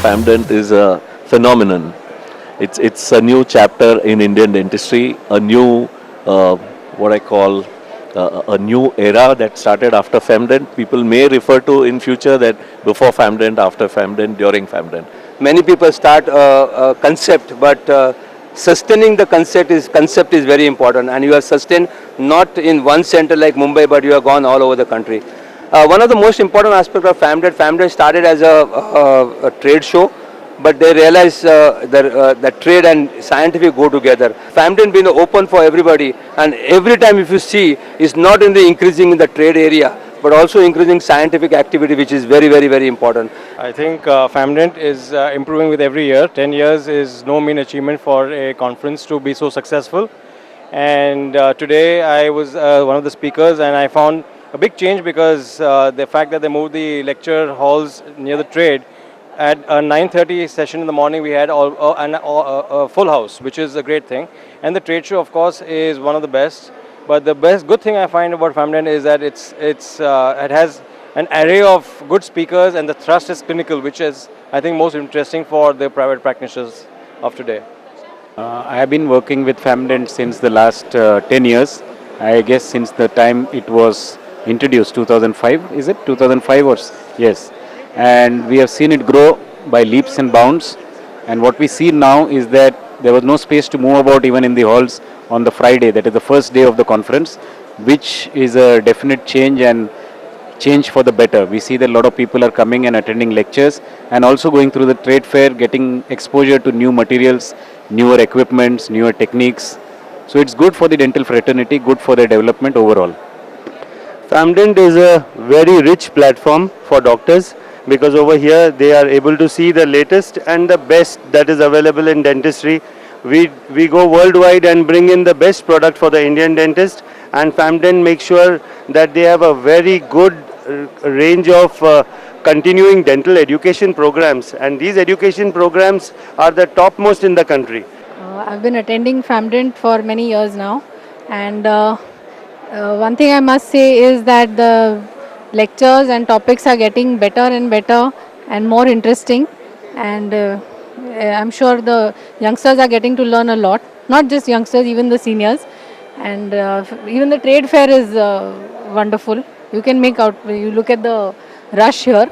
FAMDent is a phenomenon. It's a new chapter in Indian dentistry, a new what I call a new era that started after FAMDent. People may refer to in future that before FAMDent, after FAMDent, during FAMDent. Many people start a concept, but sustaining the concept is very important, and you are sustained not in one center like Mumbai, but you have gone all over the country. One of the most important aspects of FAMDent started as a trade show, but they realized that trade and scientific go together. FAMDent being open for everybody, and every time if you see, it's not only increasing in the trade area, but also increasing scientific activity, which is very, very, very important. I think FAMDent is improving with every year. 10 years is no mean achievement for a conference to be so successful. And today I was one of the speakers, and I found a big change because the fact that they moved the lecture halls near the trade. At a 9:30 session in the morning, we had a full house, which is a great thing. And the trade show, of course, is one of the best. But the good thing I find about FAMDent is that it has an array of good speakers, and the thrust is clinical, which is, I think, most interesting for the private practitioners of today. I have been working with FAMDent since the last 10 years. I guess since the time it was introduced, 2005, is it? 2005 or yes. And we have seen it grow by leaps and bounds. And what we see now is that there was no space to move about even in the halls on the Friday, that is the first day of the conference, which is a definite change and change for the better. We see that a lot of people are coming and attending lectures and also going through the trade fair, getting exposure to new materials, newer equipments, newer techniques. So it's good for the dental fraternity, good for their development overall. FAMDent is a very rich platform for doctors, because over here they are able to see the latest and the best that is available in dentistry. We go worldwide and bring in the best product for the Indian dentist, and FAMDent makes sure that they have a very good range of continuing dental education programs, and these education programs are the topmost in the country. I've been attending FAMDent for many years now, and one thing I must say is that the lectures and topics are getting better and better and more interesting, and I'm sure the youngsters are getting to learn a lot, not just youngsters, even the seniors, and even the trade fair is wonderful. You can make out, you look at the rush here,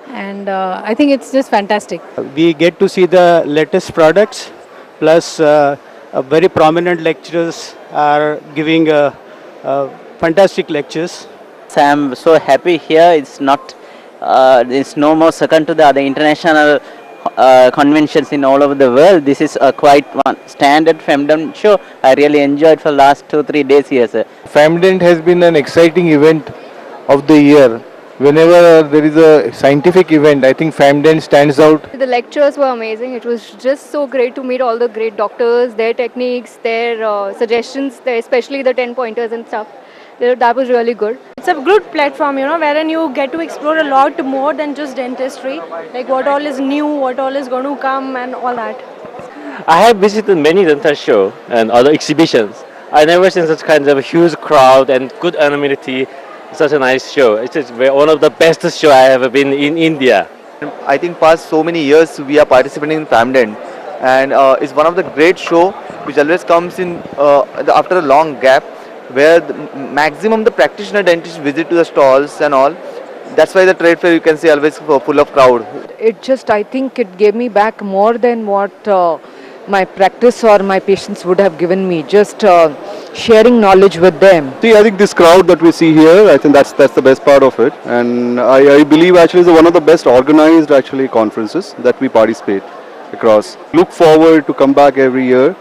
and I think it's just fantastic. We get to see the latest products, plus very prominent lecturers are giving fantastic lectures. I'm so happy here. It's no more second to the other international conventions in all over the world. This is quite one standard FAMDent show. I really enjoyed for the last 2-3 days here, sir. FAMDent has been an exciting event of the year. Whenever there is a scientific event, I think FAMDent stands out. The lectures were amazing. It was just so great to meet all the great doctors, their techniques, their suggestions, especially the 10 pointers and stuff. That was really good. It's a good platform, wherein you get to explore a lot more than just dentistry, like what all is new, what all is going to come, and all that. I have visited many dental shows and other exhibitions. I never seen such kind of a huge crowd and good amenity. Such a nice show. It's one of the best show I have ever been in India. I think past so many years we are participating in FAMDent, and it's one of the great show which always comes in after a long gap, where the maximum the practitioner dentists visit to the stalls and all. That's why the trade fair you can see always full of crowd. I think it gave me back more than what my practice or my patients would have given me, just sharing knowledge with them. See, I think this crowd that we see here, I think that's the best part of it, and I believe actually it's one of the best organized conferences that we participate across. Look forward to come back every year